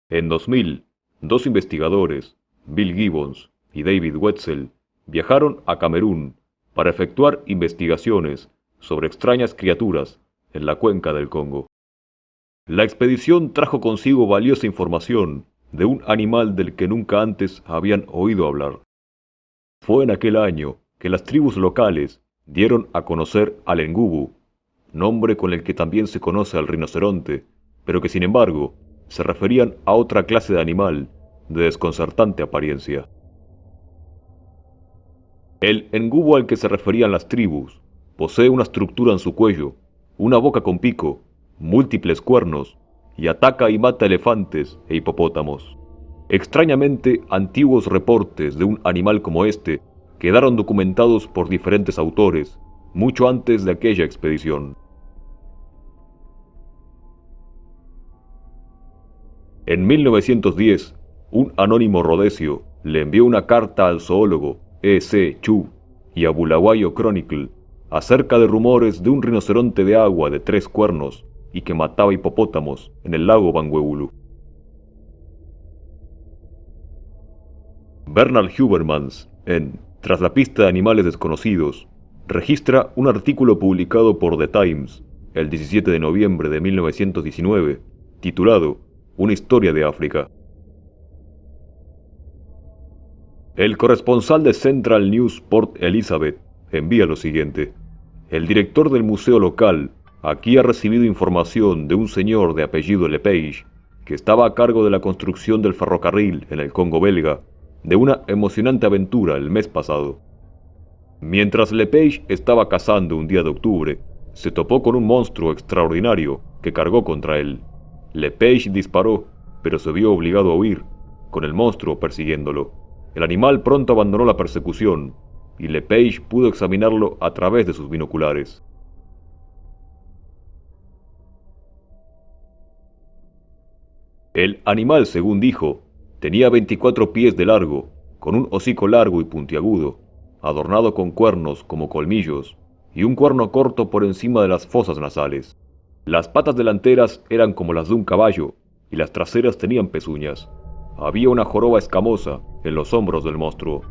En 2000, dos investigadores, Bill Gibbons y David Wetzel, viajaron a Camerún para efectuar investigaciones sobre extrañas criaturas en la cuenca del Congo. La expedición trajo consigo valiosa información de un animal del que nunca antes habían oído hablar. Fue en aquel año que las tribus locales dieron a conocer al engubu, nombre con el que también se conoce al rinoceronte, pero que sin embargo se referían a otra clase de animal de desconcertante apariencia. El engubu al que se referían las tribus posee una estructura en su cuello, una boca con pico, múltiples cuernos, y ataca y mata elefantes e hipopótamos. Extrañamente, antiguos reportes de un animal como este quedaron documentados por diferentes autores, mucho antes de aquella expedición. En 1910, un anónimo rodecio le envió una carta al zoólogo E.C. Chu y a Bulawayo Chronicle acerca de rumores de un rinoceronte de agua de 3 cuernos y que mataba hipopótamos en el lago Bangweulu. Bernard Heuvelmans, en Tras la pista de animales desconocidos, registra un artículo publicado por The Times el 17 de noviembre de 1919, titulado Una historia de África. El corresponsal de Central News Port Elizabeth envía lo siguiente. El director del museo local aquí ha recibido información de un señor de apellido Lepage, que estaba a cargo de la construcción del ferrocarril en el Congo belga, de una emocionante aventura el mes pasado. Mientras Lepage estaba cazando un día de octubre, se topó con un monstruo extraordinario que cargó contra él. Lepage disparó, pero se vio obligado a huir, con el monstruo persiguiéndolo. El animal pronto abandonó la persecución, y Lepage pudo examinarlo a través de sus binoculares. El animal, según dijo, tenía 24 pies de largo, con un hocico largo y puntiagudo, adornado con cuernos como colmillos, y un cuerno corto por encima de las fosas nasales. Las patas delanteras eran como las de un caballo, y las traseras tenían pezuñas. Había una joroba escamosa en los hombros del monstruo.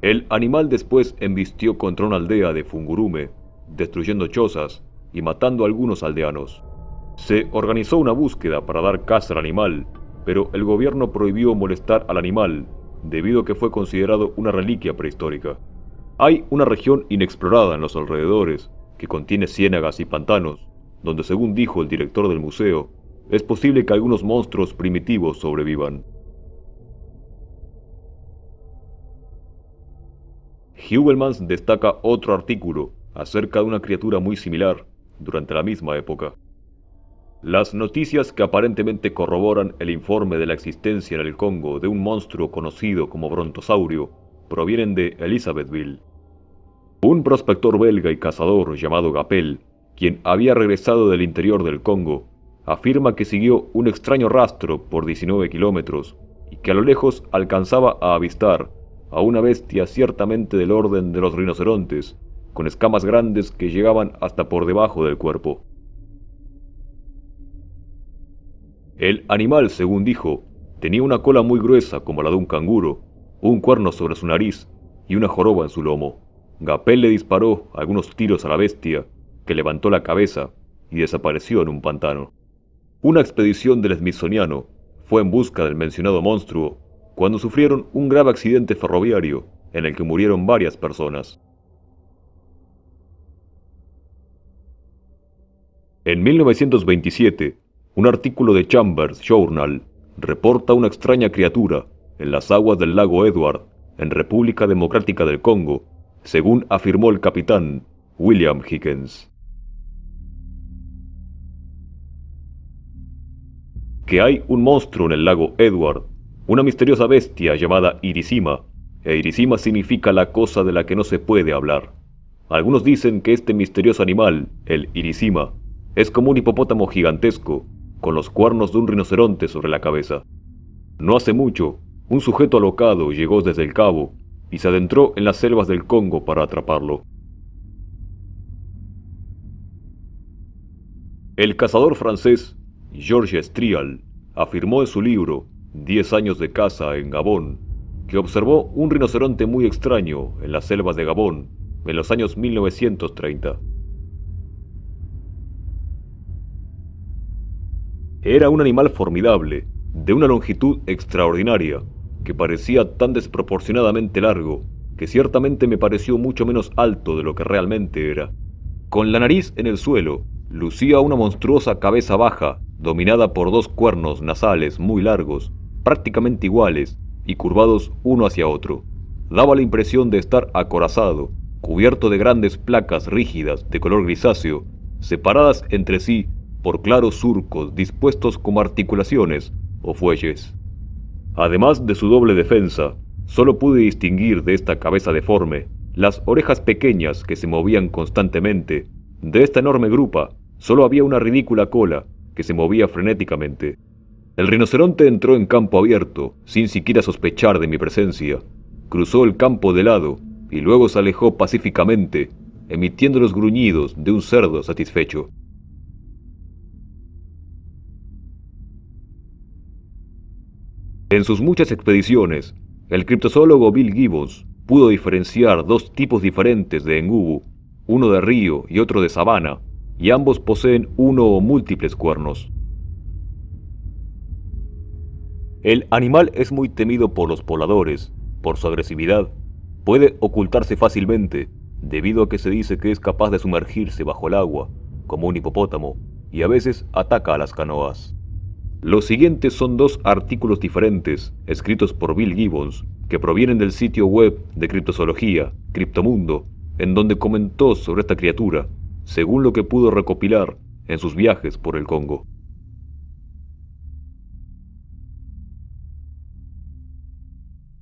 El animal después embistió contra una aldea de Fungurume, destruyendo chozas y matando a algunos aldeanos. Se organizó una búsqueda para dar caza al animal, pero el gobierno prohibió molestar al animal, debido a que fue considerado una reliquia prehistórica. Hay una región inexplorada en los alrededores, que contiene ciénagas y pantanos, donde, según dijo el director del museo, es posible que algunos monstruos primitivos sobrevivan. Heuvelmans destaca otro artículo acerca de una criatura muy similar durante la misma época. Las noticias que aparentemente corroboran el informe de la existencia en el Congo de un monstruo conocido como brontosaurio provienen de Elizabethville. Un prospector belga y cazador llamado Gapel, quien había regresado del interior del Congo, afirma que siguió un extraño rastro por 19 kilómetros y que a lo lejos alcanzaba a avistar a una bestia ciertamente del orden de los rinocerontes, con escamas grandes que llegaban hasta por debajo del cuerpo. El animal, según dijo, tenía una cola muy gruesa como la de un canguro, un cuerno sobre su nariz y una joroba en su lomo. Gapel le disparó algunos tiros a la bestia, que levantó la cabeza y desapareció en un pantano. Una expedición del Smithsoniano fue en busca del mencionado monstruo cuando sufrieron un grave accidente ferroviario en el que murieron varias personas. En 1927, un artículo de Chambers Journal reporta una extraña criatura en las aguas del lago Edward, en República Democrática del Congo, según afirmó el capitán William Higgins. Que hay un monstruo en el lago Edward, una misteriosa bestia llamada Irisima, e Irisima significa la cosa de la que no se puede hablar. Algunos dicen que este misterioso animal, el Irisima, es como un hipopótamo gigantesco, con los cuernos de un rinoceronte sobre la cabeza. No hace mucho, un sujeto alocado llegó desde el Cabo y se adentró en las selvas del Congo para atraparlo. El cazador francés Georges Strial afirmó en su libro 10 años de caza en Gabón que observó un rinoceronte muy extraño en las selvas de Gabón en los años 1930. Era un animal formidable, de una longitud extraordinaria, que parecía tan desproporcionadamente largo, que ciertamente me pareció mucho menos alto de lo que realmente era. Con la nariz en el suelo, lucía una monstruosa cabeza baja, dominada por dos cuernos nasales muy largos, prácticamente iguales, y curvados uno hacia otro. Daba la impresión de estar acorazado, cubierto de grandes placas rígidas de color grisáceo, separadas entre sí por claros surcos dispuestos como articulaciones o fuelles. Además de su doble defensa, solo pude distinguir de esta cabeza deforme las orejas pequeñas que se movían constantemente. De esta enorme grupa, solo había una ridícula cola que se movía frenéticamente. El rinoceronte entró en campo abierto, sin siquiera sospechar de mi presencia. Cruzó el campo de lado y luego se alejó pacíficamente, emitiendo los gruñidos de un cerdo satisfecho. En sus muchas expediciones, el criptozoólogo Bill Gibbons pudo diferenciar dos tipos diferentes de engubu, uno de río y otro de sabana, y ambos poseen uno o múltiples cuernos. El animal es muy temido por los pobladores, por su agresividad. Puede ocultarse fácilmente, debido a que se dice que es capaz de sumergirse bajo el agua, como un hipopótamo, y a veces ataca a las canoas. Los siguientes son dos artículos diferentes, escritos por Bill Gibbons, que provienen del sitio web de criptozoología, Criptomundo, en donde comentó sobre esta criatura, según lo que pudo recopilar en sus viajes por el Congo.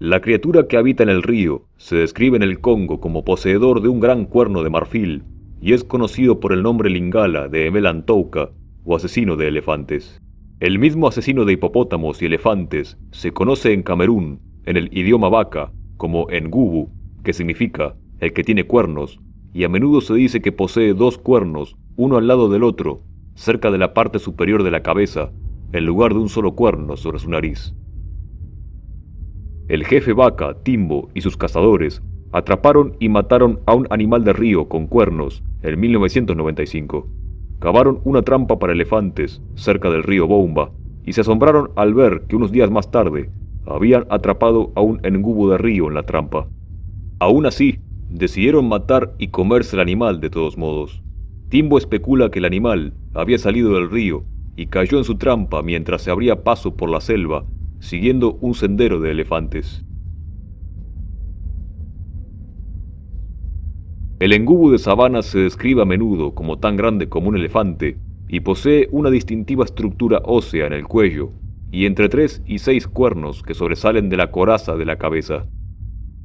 La criatura que habita en el río se describe en el Congo como poseedor de un gran cuerno de marfil y es conocido por el nombre lingala de Emelantouka o asesino de elefantes. El mismo asesino de hipopótamos y elefantes se conoce en Camerún, en el idioma baka, como Ngubu, que significa el que tiene cuernos, y a menudo se dice que posee dos cuernos, uno al lado del otro, cerca de la parte superior de la cabeza, en lugar de un solo cuerno sobre su nariz. El jefe Baka, Timbo y sus cazadores atraparon y mataron a un animal de río con cuernos en 1995. Cavaron una trampa para elefantes cerca del río Boumba y se asombraron al ver que unos días más tarde habían atrapado a un engubu de río en la trampa. Aún así, decidieron matar y comerse el animal de todos modos. Timbo especula que el animal había salido del río y cayó en su trampa mientras se abría paso por la selva, siguiendo un sendero de elefantes. El engubu de sabana se describe a menudo como tan grande como un elefante y posee una distintiva estructura ósea en el cuello y entre 3 y 6 cuernos que sobresalen de la coraza de la cabeza.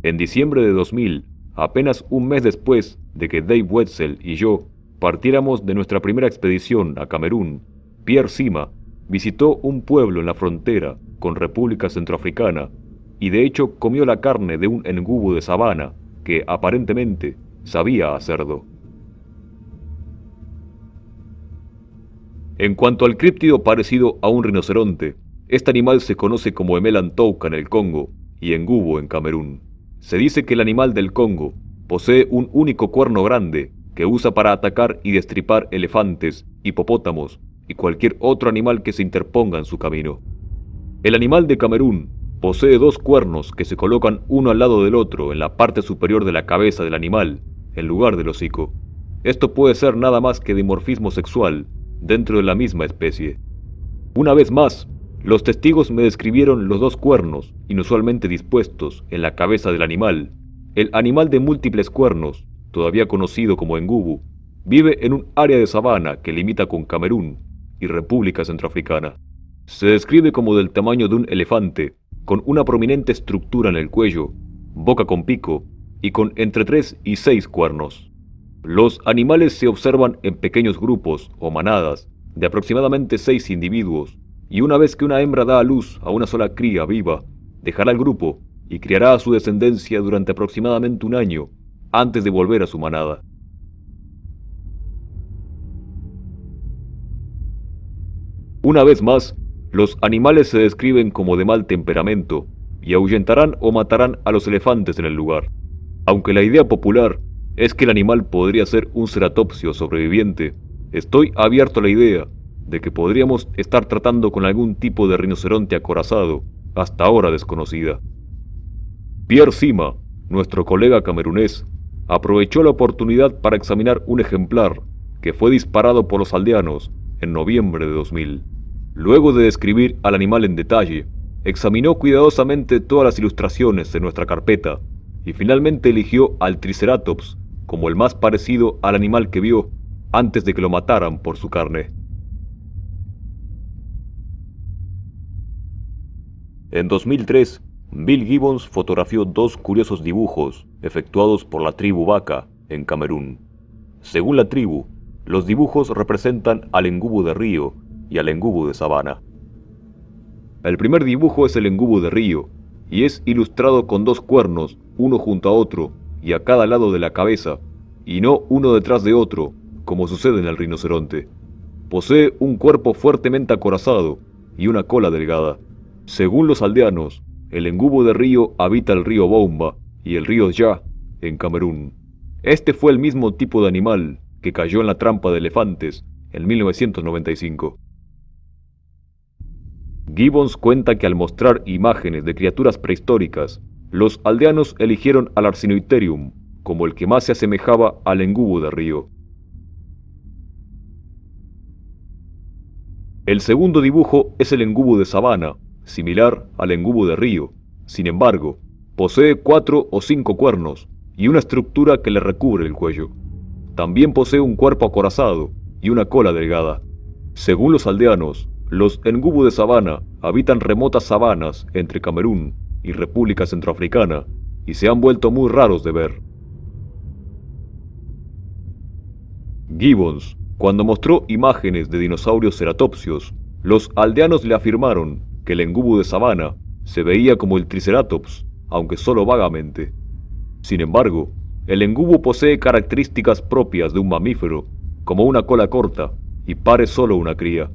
En diciembre de 2000, apenas un mes después de que Dave Wetzel y yo partiéramos de nuestra primera expedición a Camerún, Pierre Sima visitó un pueblo en la frontera con República Centroafricana y de hecho comió la carne de un engubu de sabana que aparentemente sabía a cerdo. En cuanto al críptido parecido a un rinoceronte, este animal se conoce como Emelantouka en el Congo y engubu en Camerún. Se dice que el animal del Congo posee un único cuerno grande que usa para atacar y destripar elefantes, hipopótamos y cualquier otro animal que se interponga en su camino. El animal de Camerún posee dos cuernos que se colocan uno al lado del otro en la parte superior de la cabeza del animal, en lugar del hocico. Esto puede ser nada más que dimorfismo sexual dentro de la misma especie. Una vez más, los testigos me describieron los dos cuernos inusualmente dispuestos en la cabeza del animal. El animal de múltiples cuernos, todavía conocido como engubu, vive en un área de sabana que limita con Camerún y República Centroafricana. Se describe como del tamaño de un elefante, con una prominente estructura en el cuello, boca con pico y con entre 3 y 6 cuernos. Los animales se observan en pequeños grupos o manadas de aproximadamente 6 individuos, y una vez que una hembra da a luz a una sola cría viva, dejará el grupo y criará a su descendencia durante aproximadamente un año antes de volver a su manada. Una vez más, los animales se describen como de mal temperamento y ahuyentarán o matarán a los elefantes en el lugar. Aunque la idea popular es que el animal podría ser un ceratopsio sobreviviente, estoy abierto a la idea de que podríamos estar tratando con algún tipo de rinoceronte acorazado, hasta ahora desconocida. Pierre Sima, nuestro colega camerunés, aprovechó la oportunidad para examinar un ejemplar que fue disparado por los aldeanos en noviembre de 2000. Luego de describir al animal en detalle, examinó cuidadosamente todas las ilustraciones de nuestra carpeta y finalmente eligió al Triceratops como el más parecido al animal que vio antes de que lo mataran por su carne. En 2003, Bill Gibbons fotografió dos curiosos dibujos efectuados por la tribu Baka en Camerún. Según la tribu, los dibujos representan al engubu de río y al engubu de sabana. El primer dibujo es el engubu de río y es ilustrado con dos cuernos, uno junto a otro y a cada lado de la cabeza, y no uno detrás de otro, como sucede en el rinoceronte. Posee un cuerpo fuertemente acorazado y una cola delgada. Según los aldeanos, el engubu de río habita el río Boumba y el río Ya en Camerún. Este fue el mismo tipo de animal que cayó en la trampa de elefantes en 1995. Gibbons cuenta que al mostrar imágenes de criaturas prehistóricas, los aldeanos eligieron al Arsinoitherium como el que más se asemejaba al engubu de río. El segundo dibujo es el engubu de sabana, similar al engubu de río. Sin embargo, posee 4 o 5 cuernos y una estructura que le recubre el cuello. También posee un cuerpo acorazado y una cola delgada. Según los aldeanos, los engubu de sabana habitan remotas sabanas entre Camerún y República Centroafricana y se han vuelto muy raros de ver. Gibbons, cuando mostró imágenes de dinosaurios ceratopsios, los aldeanos le afirmaron que el engubu de sabana se veía como el Triceratops, aunque solo vagamente. Sin embargo, el engubu posee características propias de un mamífero, como una cola corta, y pare solo una cría.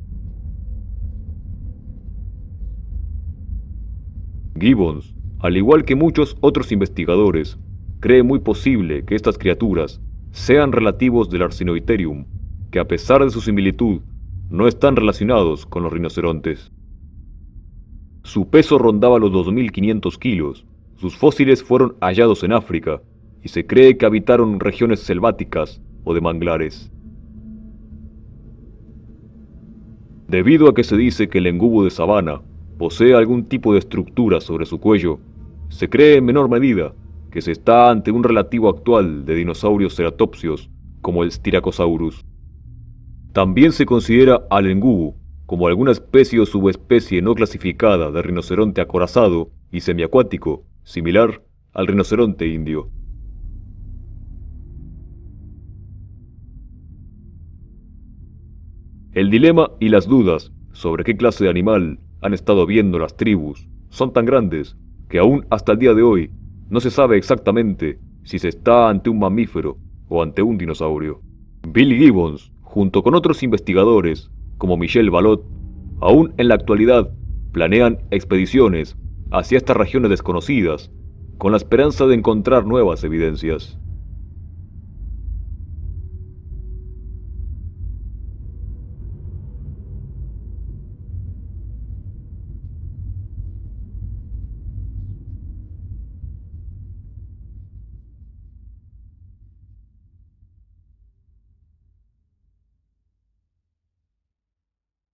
Gibbons, al igual que muchos otros investigadores, cree muy posible que estas criaturas sean relativos del Arsinoitherium, que a pesar de su similitud, no están relacionados con los rinocerontes. Su peso rondaba los 2.500 kilos, sus fósiles fueron hallados en África, y se cree que habitaron regiones selváticas o de manglares. Debido a que se dice que el engubu de sabana posee algún tipo de estructura sobre su cuello, se cree en menor medida que se está ante un relativo actual de dinosaurios ceratopsios como el Styracosaurus. También se considera al engubu como alguna especie o subespecie no clasificada de rinoceronte acorazado y semiacuático, similar al rinoceronte indio. El dilema y las dudas sobre qué clase de animal han estado viendo las tribus son tan grandes que aún hasta el día de hoy no se sabe exactamente si se está ante un mamífero o ante un dinosaurio. Bill Gibbons, junto con otros investigadores como Michel Valot, aún en la actualidad planean expediciones hacia estas regiones desconocidas con la esperanza de encontrar nuevas evidencias.